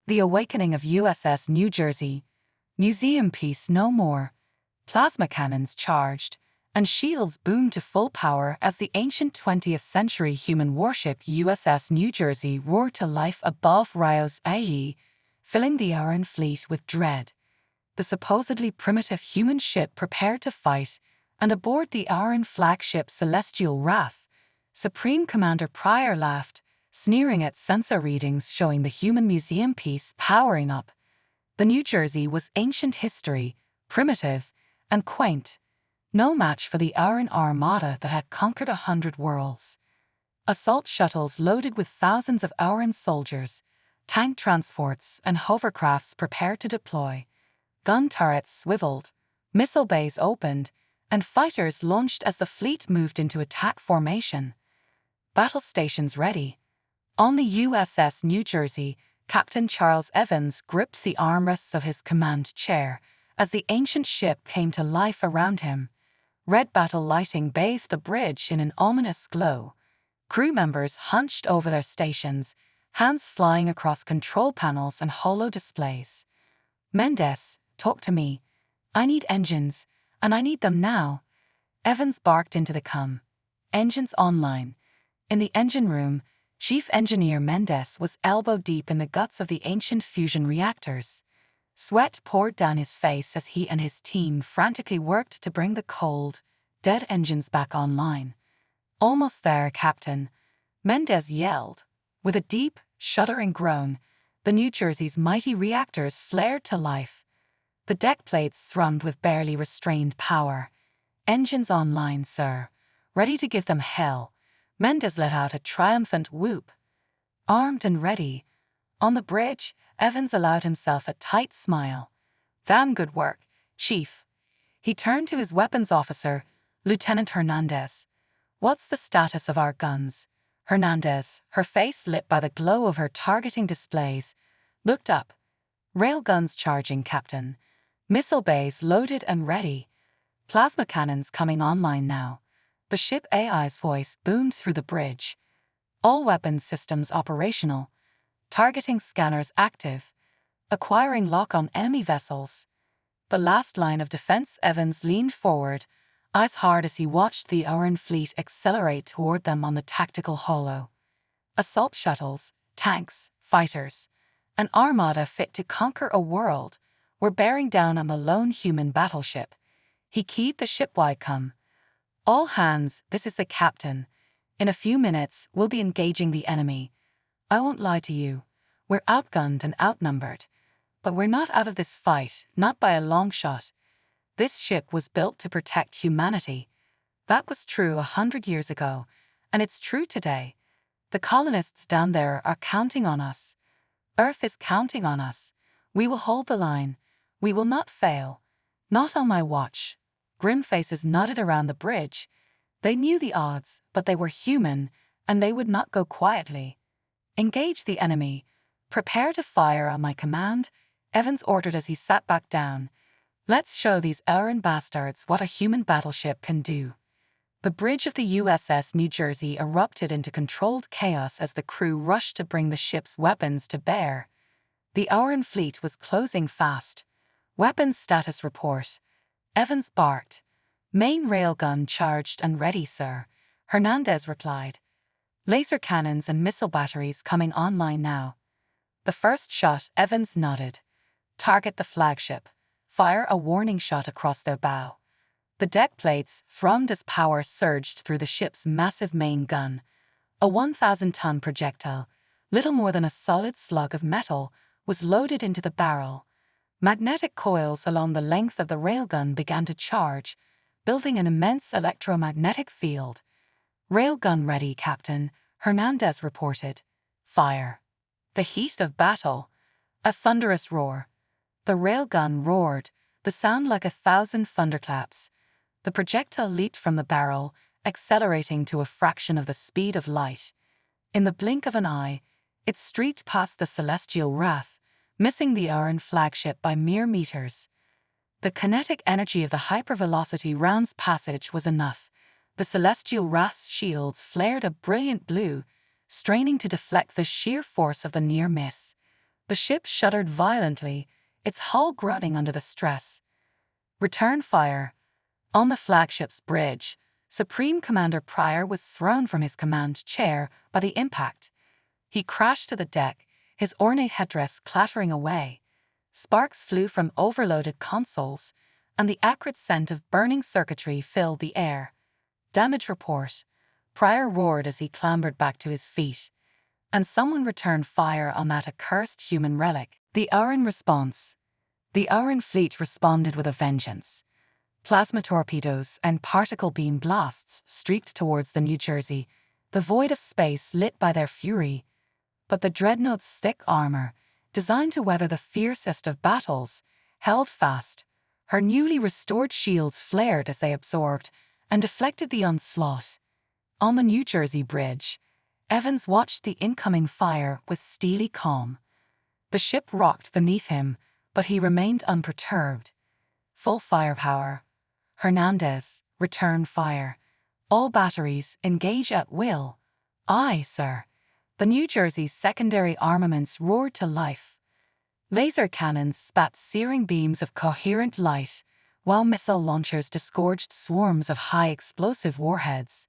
The awakening of USS New Jersey. Museum piece no more. Plasma cannons charged, and shields boomed to full power as the ancient 20th century human warship USS New Jersey roared to life above Rio's AE, filling the Iron Fleet with dread. The supposedly primitive human ship prepared to fight, and aboard the Iron flagship Celestial Wrath, Supreme Commander Pryor laughed, sneering at sensor readings showing the human museum piece powering up. The New Jersey was ancient history, primitive, and quaint, no match for the Iron Armada that had conquered 100 worlds. Assault shuttles loaded with thousands of Iron soldiers, tank transports and hovercrafts prepared to deploy. Gun turrets swiveled, missile bays opened, and fighters launched as the fleet moved into attack formation. Battle stations ready. On the USS New Jersey, Captain Charles Evans gripped the armrests of his command chair as the ancient ship came to life around him. Red battle lighting bathed the bridge in an ominous glow. Crew members hunched over their stations, hands flying across control panels and holo displays. "Mendes, talk to me. I need engines, and I need them now." Evans barked into the com. Engines online. In the engine room, Chief Engineer Mendes was elbow-deep in the guts of the ancient fusion reactors. Sweat poured down his face as he and his team frantically worked to bring the cold, dead engines back online. "Almost there, Captain," Mendes yelled. With a deep, shuddering groan, the New Jersey's mighty reactors flared to life. The deck plates thrummed with barely restrained power. "Engines online, sir. Ready to give them hell." Mendes let out a triumphant whoop. Armed and ready. On the bridge, Evans allowed himself a tight smile. "Damn good work, Chief." He turned to his weapons officer, Lieutenant Hernandez. "What's the status of our guns?" Hernandez, her face lit by the glow of her targeting displays, looked up. "Railguns charging, Captain. Missile bays loaded and ready. Plasma cannons coming online now." The ship AI's voice boomed through the bridge. "All weapons systems operational. Targeting scanners active. Acquiring lock on enemy vessels." The last line of defense. Evans leaned forward, eyes hard as he watched the Iron fleet accelerate toward them on the tactical holo. Assault shuttles, tanks, fighters, an armada fit to conquer a world, were bearing down on the lone human battleship. He keyed the shipwide com. "All hands, this is the captain. In a few minutes, we'll be engaging the enemy. I won't lie to you. We're outgunned and outnumbered. But we're not out of this fight, not by a long shot. This ship was built to protect humanity. That was true 100 years ago, and it's true today. The colonists down there are counting on us. Earth is counting on us. We will hold the line. We will not fail. Not on my watch." Grim faces nodded around the bridge. They knew the odds, but they were human, and they would not go quietly. "Engage the enemy. Prepare to fire on my command," Evans ordered as he sat back down. "Let's show these Iron bastards what a human battleship can do." The bridge of the USS New Jersey erupted into controlled chaos as the crew rushed to bring the ship's weapons to bear. The Iron fleet was closing fast. "Weapons status report." Evans barked. "Main railgun charged and ready, sir," Hernandez replied. "Laser cannons and missile batteries coming online now." The first shot. Evans nodded. "Target the flagship. Fire a warning shot across their bow." The deck plates thrummed as power surged through the ship's massive main gun. A 1,000-ton projectile, little more than a solid slug of metal, was loaded into the barrel. Magnetic coils along the length of the railgun began to charge, building an immense electromagnetic field. "Railgun ready, Captain," Hernandez reported. "Fire." The heat of battle. A thunderous roar. The railgun roared, the sound like 1,000 thunderclaps. The projectile leaped from the barrel, accelerating to a fraction of the speed of light. In the blink of an eye, it streaked past the Celestial Wrath, missing the Iron flagship by mere meters. The kinetic energy of the hypervelocity round's passage was enough. The Celestial Wrath's shields flared a brilliant blue, straining to deflect the sheer force of the near miss. The ship shuddered violently, its hull grunting under the stress. Return fire. On the flagship's bridge, Supreme Commander Pryor was thrown from his command chair by the impact. He crashed to the deck, his ornate headdress clattering away. Sparks flew from overloaded consoles, and the acrid scent of burning circuitry filled the air. Damage report. Pryor roared as he clambered back to his feet. And someone returned fire on that accursed human relic. The Auran response. The Auran fleet responded with a vengeance. Plasma torpedoes and particle beam blasts streaked towards the New Jersey, the void of space lit by their fury. But the Dreadnought's thick armor, designed to weather the fiercest of battles, held fast. Her newly restored shields flared as they absorbed and deflected the onslaught. On the New Jersey bridge, Evans watched the incoming fire with steely calm. The ship rocked beneath him, but he remained unperturbed. Full firepower. Hernandez, return fire. All batteries, engage at will. Aye, sir. The New Jersey's secondary armaments roared to life. Laser cannons spat searing beams of coherent light, while missile launchers disgorged swarms of high-explosive warheads.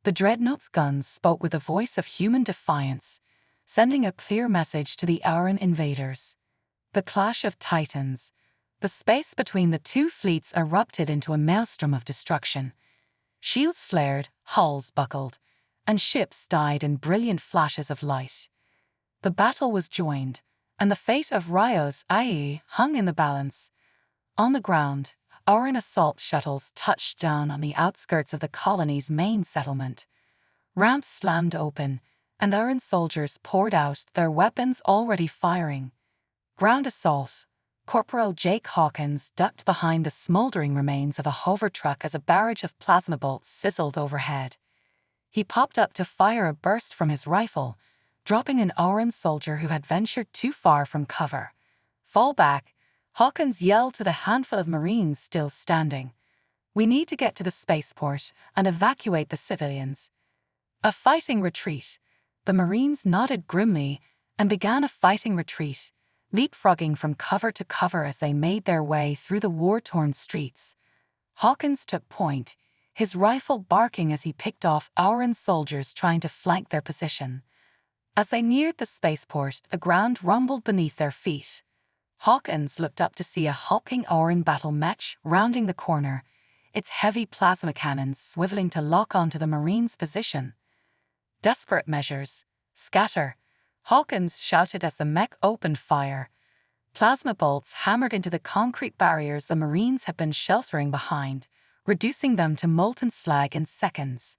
The Dreadnought's guns spoke with the voice of human defiance, sending a clear message to the Auran invaders. The clash of titans. The space between the two fleets erupted into a maelstrom of destruction. Shields flared, hulls buckled, and ships died in brilliant flashes of light. The battle was joined, and the fate of Rios IE hung in the balance. On the ground, Auran assault shuttles touched down on the outskirts of the colony's main settlement. Ramps slammed open, and Auran soldiers poured out, their weapons already firing. Ground assault. Corporal Jake Hawkins ducked behind the smoldering remains of a hover truck as a barrage of plasma bolts sizzled overhead. He popped up to fire a burst from his rifle, dropping an Auran soldier who had ventured too far from cover. Fall back, Hawkins yelled to the handful of Marines still standing. We need to get to the spaceport and evacuate the civilians. A fighting retreat. The Marines nodded grimly and began a fighting retreat, leapfrogging from cover to cover as they made their way through the war-torn streets. Hawkins took point, his rifle barking as he picked off Auran soldiers trying to flank their position. As they neared the spaceport, the ground rumbled beneath their feet. Hawkins looked up to see a hulking Auran battle mech rounding the corner, its heavy plasma cannons swiveling to lock onto the Marines' position. Desperate measures. Scatter. Hawkins shouted as the mech opened fire. Plasma bolts hammered into the concrete barriers the Marines had been sheltering behind, reducing them to molten slag in seconds.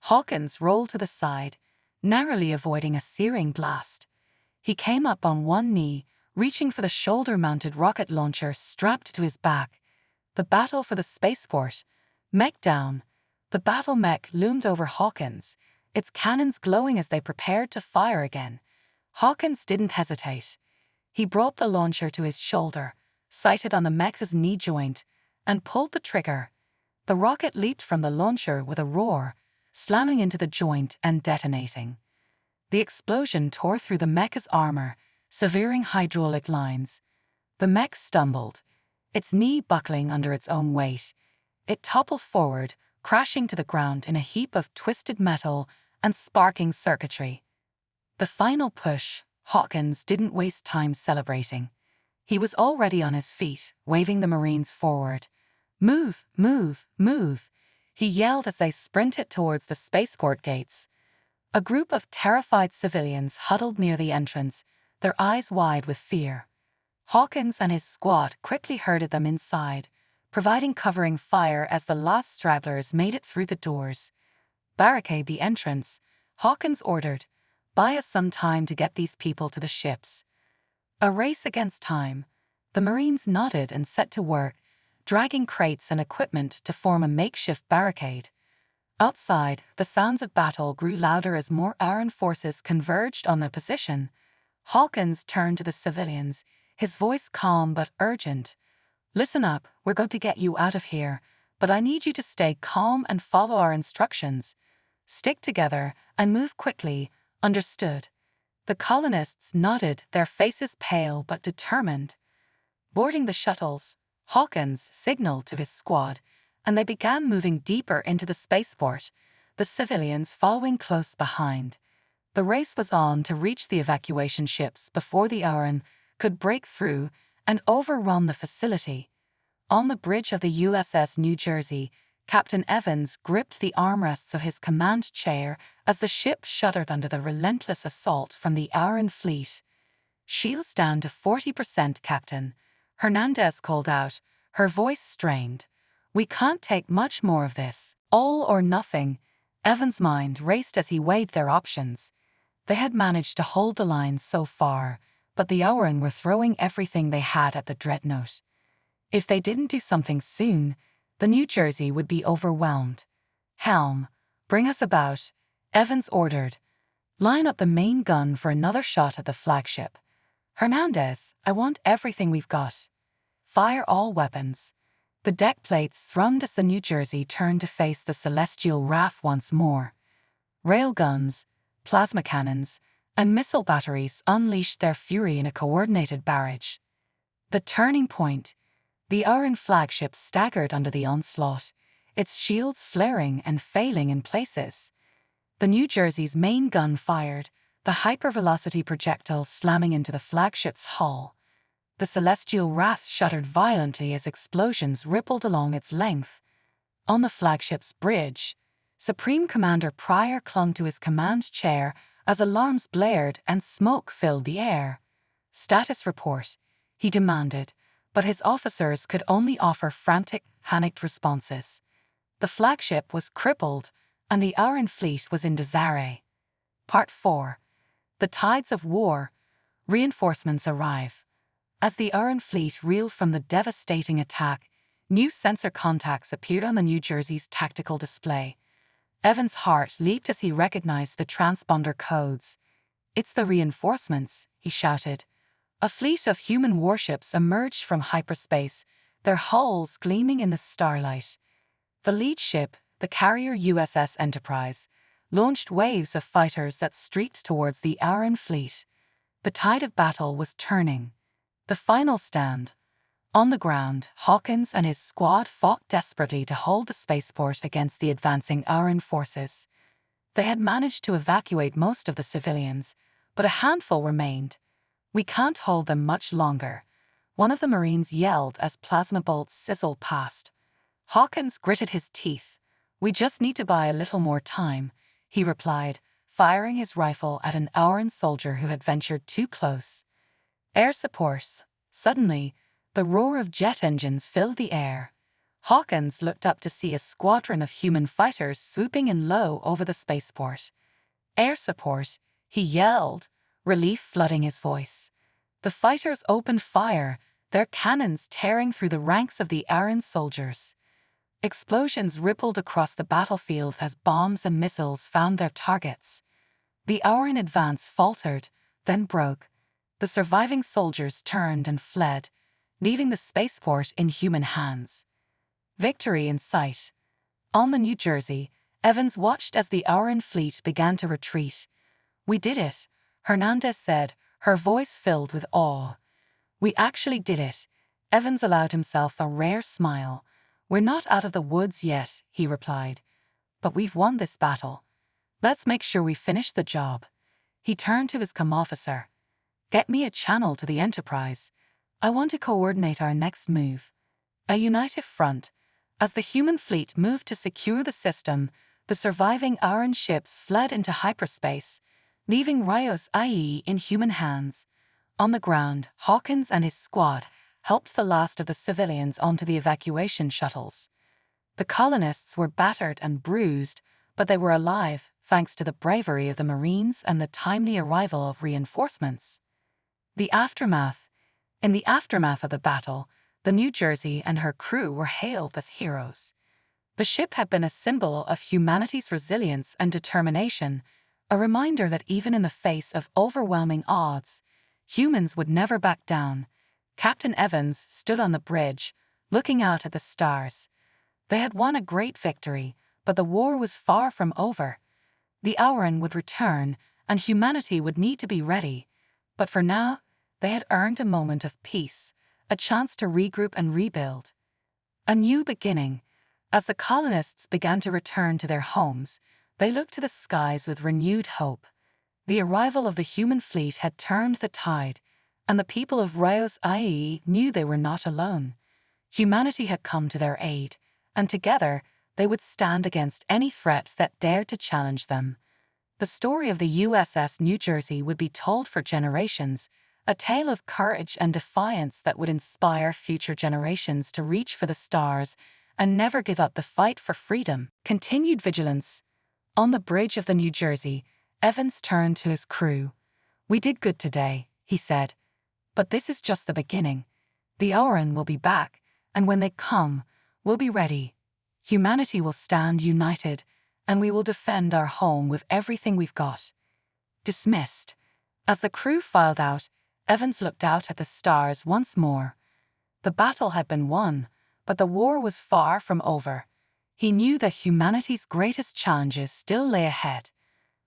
Hawkins rolled to the side, narrowly avoiding a searing blast. He came up on one knee, reaching for the shoulder-mounted rocket launcher strapped to his back. The battle for the spaceport. Mech down. The battle mech loomed over Hawkins, its cannons glowing as they prepared to fire again. Hawkins didn't hesitate. He brought the launcher to his shoulder, sighted on the mech's knee joint, and pulled the trigger. The rocket leaped from the launcher with a roar, slamming into the joint and detonating. The explosion tore through the mech's armor, severing hydraulic lines. The mech stumbled, its knee buckling under its own weight. It toppled forward, crashing to the ground in a heap of twisted metal and sparking circuitry. The final push. Hawkins didn't waste time celebrating. He was already on his feet, waving the Marines forward. Move, move, move, he yelled as they sprinted towards the spaceport gates. A group of terrified civilians huddled near the entrance, their eyes wide with fear. Hawkins and his squad quickly herded them inside, providing covering fire as the last stragglers made it through the doors. Barricade the entrance, Hawkins ordered. Buy us some time to get these people to the ships. A race against time. The Marines nodded and set to work, dragging crates and equipment to form a makeshift barricade. Outside, the sounds of battle grew louder as more Auran forces converged on their position. Hawkins turned to the civilians, his voice calm but urgent. Listen up, we're going to get you out of here, but I need you to stay calm and follow our instructions. Stick together and move quickly, understood? The colonists nodded, their faces pale but determined. Boarding the shuttles, Hawkins signaled to his squad, and they began moving deeper into the spaceport, the civilians following close behind. The race was on to reach the evacuation ships before the Auran could break through and overrun the facility. On the bridge of the USS New Jersey, Captain Evans gripped the armrests of his command chair as the ship shuddered under the relentless assault from the Auran fleet. "Shields down to 40%, Captain," Hernandez called out, her voice strained. "We can't take much more of this. All or nothing." Evans' mind raced as he weighed their options. They had managed to hold the line so far, but the Auran were throwing everything they had at the Dreadnought. If they didn't do something soon, the New Jersey would be overwhelmed. "Helm, bring us about," Evans ordered. "Line up the main gun for another shot at the flagship. Hernandez, I want everything we've got. Fire all weapons." The deck plates thrummed as the New Jersey turned to face the celestial wrath once more. Railguns, plasma cannons, and missile batteries unleashed their fury in a coordinated barrage. The turning point. The Auran flagship staggered under the onslaught, its shields flaring and failing in places. The New Jersey's main gun fired, the hypervelocity projectile slamming into the flagship's hull. The celestial wrath shuddered violently as explosions rippled along its length. On the flagship's bridge, Supreme Commander Pryor clung to his command chair as alarms blared and smoke filled the air. "Status report," he demanded, but his officers could only offer frantic, panicked responses. The flagship was crippled, and the Auran fleet was in disarray. Part 4. The Tides of War. Reinforcements arrive. As the Auran fleet reeled from the devastating attack, new sensor contacts appeared on the New Jersey's tactical display. Evans' heart leaped as he recognized the transponder codes. "It's the reinforcements," he shouted. A fleet of human warships emerged from hyperspace, their hulls gleaming in the starlight. The lead ship, the carrier USS Enterprise, launched waves of fighters that streaked towards the Auran fleet. The tide of battle was turning. The final stand. On the ground, Hawkins and his squad fought desperately to hold the spaceport against the advancing Auran forces. They had managed to evacuate most of the civilians, but a handful remained. "We can't hold them much longer," one of the Marines yelled as plasma bolts sizzled past. Hawkins gritted his teeth. "We just need to buy a little more time," he replied, firing his rifle at an Auran soldier who had ventured too close. Air supports. Suddenly, the roar of jet engines filled the air. Hawkins looked up to see a squadron of human fighters swooping in low over the spaceport. "Air support," he yelled, relief flooding his voice. The fighters opened fire, their cannons tearing through the ranks of the Auran soldiers. Explosions rippled across the battlefield as bombs and missiles found their targets. The Auran advance faltered, then broke. The surviving soldiers turned and fled, leaving the spaceport in human hands. Victory in sight. On the New Jersey, Evans watched as the Auran fleet began to retreat. "We did it," Hernandez said, her voice filled with awe. "We actually did it." Evans allowed himself a rare smile. "We're not out of the woods yet," he replied. "But we've won this battle. Let's make sure we finish the job." He turned to his comm officer. "Get me a channel to the Enterprise. I want to coordinate our next move." A united front. As the human fleet moved to secure the system, the surviving Auran ships fled into hyperspace, leaving Rios IE in human hands. On the ground, Hawkins and his squad helped the last of the civilians onto the evacuation shuttles. The colonists were battered and bruised, but they were alive thanks to the bravery of the Marines and the timely arrival of reinforcements. The aftermath. In the aftermath of the battle, the New Jersey and her crew were hailed as heroes. The ship had been a symbol of humanity's resilience and determination, a reminder that even in the face of overwhelming odds, humans would never back down. Captain Evans stood on the bridge, looking out at the stars. They had won a great victory, but the war was far from over. The Auran would return, and humanity would need to be ready. But for now, they had earned a moment of peace, a chance to regroup and rebuild. A new beginning. As the colonists began to return to their homes, they looked to the skies with renewed hope. The arrival of the human fleet had turned the tide, and the people of Rios IE knew they were not alone. Humanity had come to their aid, and together they would stand against any threat that dared to challenge them. The story of the USS New Jersey would be told for generations, a tale of courage and defiance that would inspire future generations to reach for the stars and never give up the fight for freedom. Continued vigilance. On the bridge of the New Jersey, Evans turned to his crew. "We did good today," he said. "But this is just the beginning. The Auran will be back, and when they come, we'll be ready. Humanity will stand united, and we will defend our home with everything we've got." Dismissed. As the crew filed out, Evans looked out at the stars once more. The battle had been won, but the war was far from over. He knew that humanity's greatest challenges still lay ahead.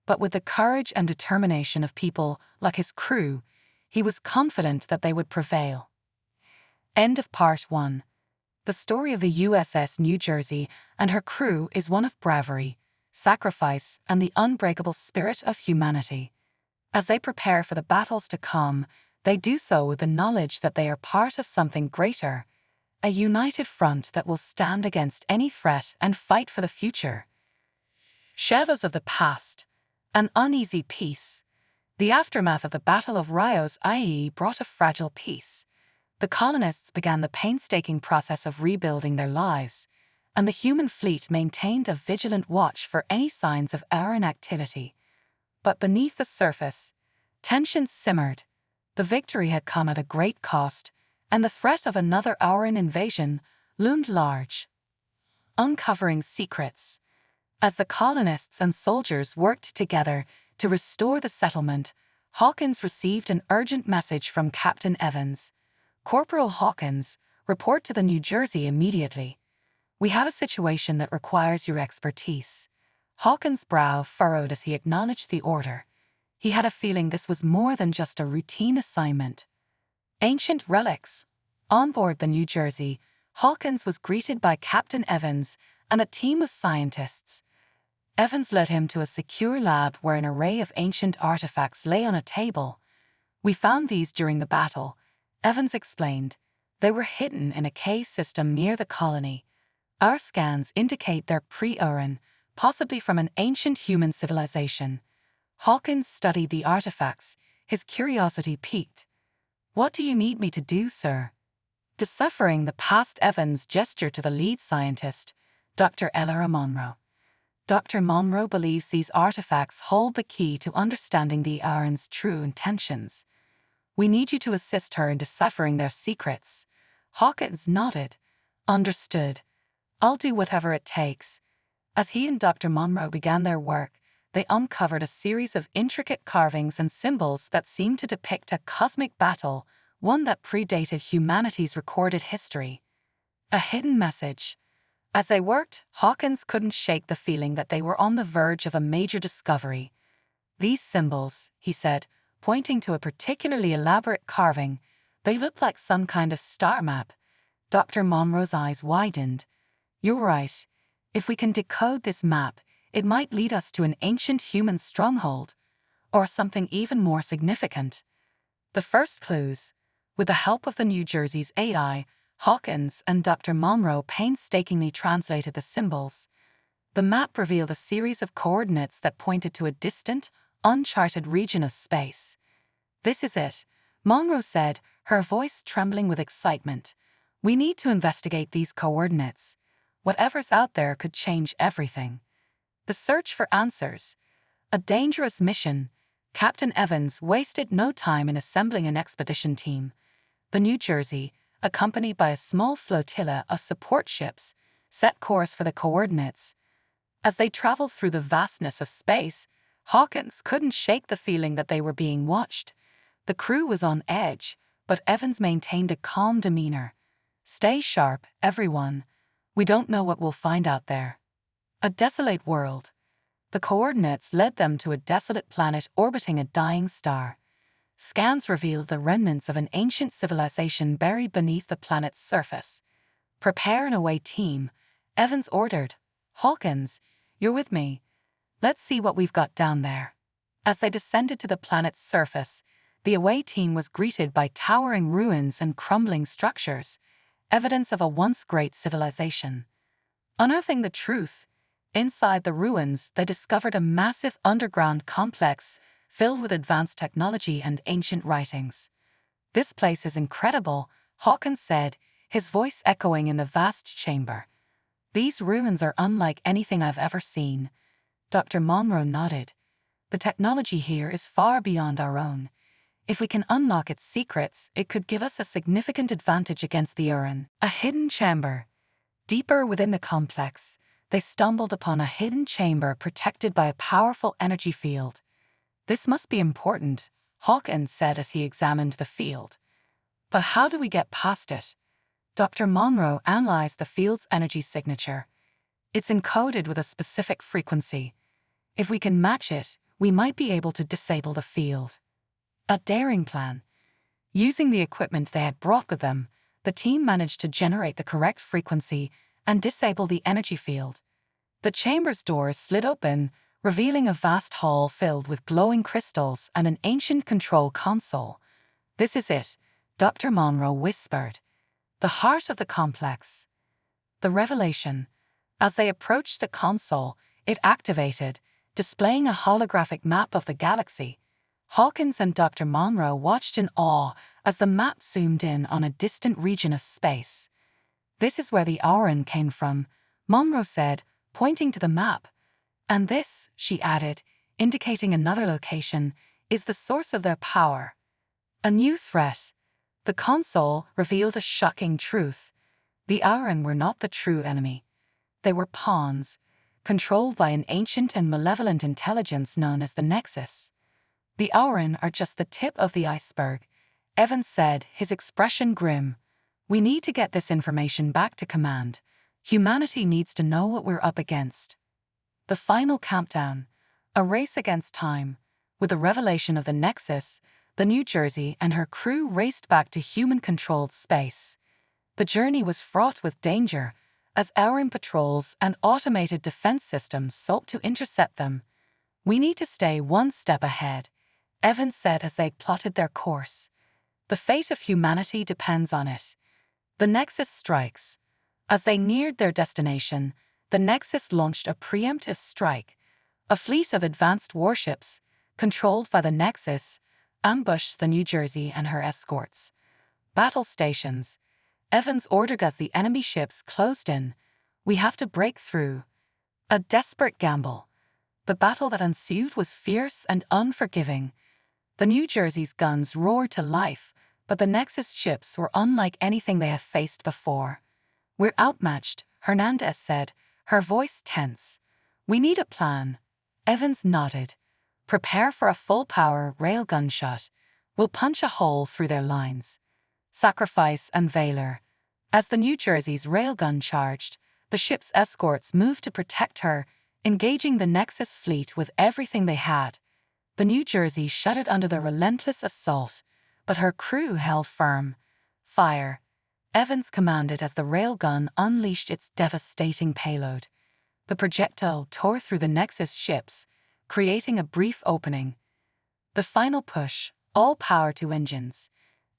But with the courage and determination of people like his crew, he was confident that they would prevail. End of Part 1. The story of the USS New Jersey and her crew is one of bravery, sacrifice, and the unbreakable spirit of humanity. As they prepare for the battles to come, they do so with the knowledge that they are part of something greater, a united front that will stand against any threat and fight for the future. Shadows of the past. An uneasy peace. The aftermath of the Battle of Rios IE brought a fragile peace. The colonists began the painstaking process of rebuilding their lives, and the human fleet maintained a vigilant watch for any signs of Auran activity. But beneath the surface, tensions simmered. The victory had come at a great cost, and the threat of another Auran invasion loomed large. Uncovering secrets. As the colonists and soldiers worked together to restore the settlement, Hawkins received an urgent message from Captain Evans. "Corporal Hawkins, report to the New Jersey immediately. We have a situation that requires your expertise." Hawkins' brow furrowed as he acknowledged the order. He had a feeling this was more than just a routine assignment. Ancient relics. On board the New Jersey, Hawkins was greeted by Captain Evans and a team of scientists. Evans led him to a secure lab where an array of ancient artifacts lay on a table. "We found these during the battle," Evans explained. "They were hidden in a cave system near the colony. Our scans indicate they're pre-Auran, possibly from an ancient human civilization." Hawkins studied the artifacts, his curiosity piqued. "What do you need me to do, sir?" Deciphering the past, Evans gestured to the lead scientist, Dr. Elora Monroe. Dr. Monroe believes these artifacts hold the key to understanding the Auran's true intentions. "We need you to assist her in deciphering their secrets." Hawkins nodded. "Understood. I'll do whatever it takes." As he and Dr. Monroe began their work, they uncovered a series of intricate carvings and symbols that seemed to depict a cosmic battle, one that predated humanity's recorded history. A hidden message. As they worked, Hawkins couldn't shake the feeling that they were on the verge of a major discovery. "These symbols," he said, pointing to a particularly elaborate carving, "they look like some kind of star map." Dr. Monroe's eyes widened. "You're right. If we can decode this map, it might lead us to an ancient human stronghold, or something even more significant." The first clues. With the help of the New Jersey's AI, Hawkins and Dr. Monroe painstakingly translated the symbols. The map revealed a series of coordinates that pointed to a distant, uncharted region of space. "This is it," Monroe said, her voice trembling with excitement. "We need to investigate these coordinates. Whatever's out there could change everything." The search for answers. A dangerous mission. Captain Evans wasted no time in assembling an expedition team. The New Jersey, accompanied by a small flotilla of support ships, set course for the coordinates. As they traveled through the vastness of space, Hawkins couldn't shake the feeling that they were being watched. The crew was on edge, but Evans maintained a calm demeanor. "Stay sharp, everyone. We don't know what we'll find out there." A desolate world. The coordinates led them to a desolate planet orbiting a dying star. Scans revealed the remnants of an ancient civilization buried beneath the planet's surface. "Prepare an away team," Evans ordered. "Hawkins, you're with me. Let's see what we've got down there." As they descended to the planet's surface, the away team was greeted by towering ruins and crumbling structures, evidence of a once great civilization. Unearthing the truth, inside the ruins they discovered a massive underground complex filled with advanced technology and ancient writings. "This place is incredible," Hawkins said, his voice echoing in the vast chamber. "These ruins are unlike anything I've ever seen." Dr. Monroe nodded. "The technology here is far beyond our own. If we can unlock its secrets, it could give us a significant advantage against the Uran." A hidden chamber. Deeper within the complex, they stumbled upon a hidden chamber protected by a powerful energy field. "This must be important," Hawkins said as he examined the field. "But how do we get past it?" Dr. Monroe analyzed the field's energy signature. "It's encoded with a specific frequency. If we can match it, we might be able to disable the field." A daring plan. Using the equipment they had brought with them, the team managed to generate the correct frequency and disable the energy field. The chamber's doors slid open, revealing a vast hall filled with glowing crystals and an ancient control console. "This is it," Dr. Monroe whispered. "The heart of the complex." The revelation. As they approached the console, it activated, displaying a holographic map of the galaxy. Hawkins and Dr. Monroe watched in awe as the map zoomed in on a distant region of space. "This is where the Uran came from," Monroe said, pointing to the map. "And this," she added, indicating another location, "is the source of their power." A new threat. The console revealed a shocking truth. The Uran were not the true enemy. They were pawns, controlled by an ancient and malevolent intelligence known as the Nexus. "The Uran are just the tip of the iceberg," Evans said, his expression grim. "We need to get this information back to command. Humanity needs to know what we're up against." The final countdown. A race against time. With the revelation of the Nexus, the New Jersey and her crew raced back to human-controlled space. The journey was fraught with danger, as Uran patrols and automated defense systems sought to intercept them. "We need to stay one step ahead," Evans said as they plotted their course. "The fate of humanity depends on it." The Nexus strikes. As they neared their destination, the Nexus launched a preemptive strike. A fleet of advanced warships, controlled by the Nexus, ambushed the New Jersey and her escorts. "Battle stations," Evans ordered as the enemy ships closed in. "We have to break through." A desperate gamble. The battle that ensued was fierce and unforgiving. The New Jersey's guns roared to life, but the Nexus ships were unlike anything they had faced before. "We're outmatched," Hernandez said, her voice tense. "We need a plan." Evans nodded. "Prepare for a full-power railgun shot. We'll punch a hole through their lines." Sacrifice and Valor. As the New Jersey's railgun charged, the ship's escorts moved to protect her, engaging the Nexus fleet with everything they had. The New Jersey shuddered under the relentless assault, but her crew held firm. "Fire," Evans commanded as the railgun unleashed its devastating payload. The projectile tore through the Nexus ships, creating a brief opening. "The final push, all power to engines,"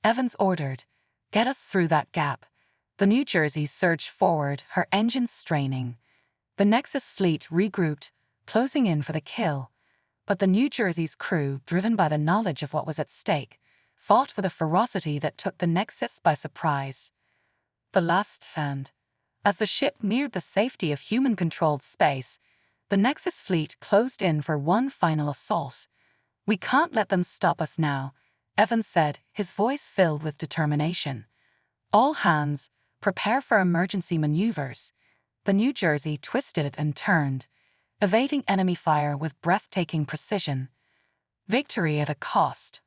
Evans ordered. "Get us through that gap." The New Jersey surged forward, her engines straining. The Nexus fleet regrouped, closing in for the kill. But the New Jersey's crew, driven by the knowledge of what was at stake, fought with a ferocity that took the Nexus by surprise. The last stand. As the ship neared the safety of human-controlled space, the Nexus fleet closed in for one final assault. "We can't let them stop us now," Evans said, his voice filled with determination. "All hands, prepare for emergency maneuvers." The New Jersey twisted and turned, evading enemy fire with breathtaking precision. Victory at a cost.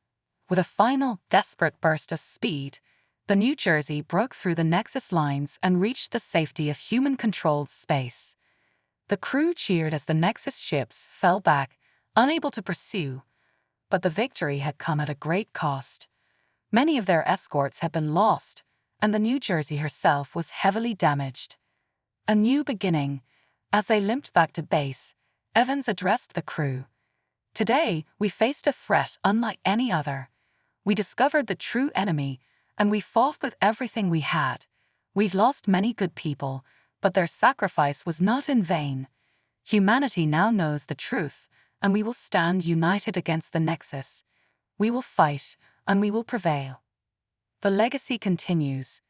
With a final, desperate burst of speed, the New Jersey broke through the Nexus lines and reached the safety of human-controlled space. The crew cheered as the Nexus ships fell back, unable to pursue, but the victory had come at a great cost. Many of their escorts had been lost, and the New Jersey herself was heavily damaged. A new beginning. As they limped back to base, Evans addressed the crew. Today, we faced a threat unlike any other. We discovered the true enemy, and we fought with everything we had. We've lost many good people, but their sacrifice was not in vain. Humanity now knows the truth, and we will stand united against the Nexus. We will fight, and we will prevail. The legacy continues.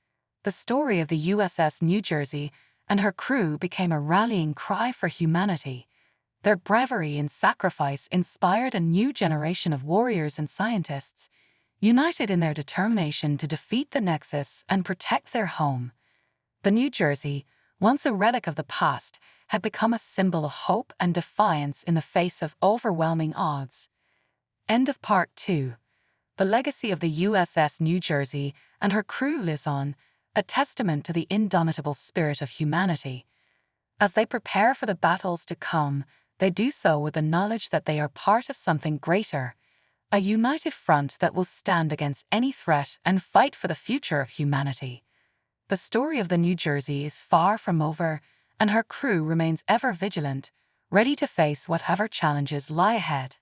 The story of the USS New Jersey and her crew became a rallying cry for humanity. Their bravery and sacrifice inspired a new generation of warriors and scientists, united in their determination to defeat the Nexus and protect their home. The New Jersey, once a relic of the past, had become a symbol of hope and defiance in the face of overwhelming odds. End of Part 2. The legacy of the USS New Jersey and her crew lives on, a testament to the indomitable spirit of humanity. As they prepare for the battles to come, they do so with the knowledge that they are part of something greater, a united front that will stand against any threat and fight for the future of humanity. The story of the New Jersey is far from over, and her crew remains ever vigilant, ready to face whatever challenges lie ahead.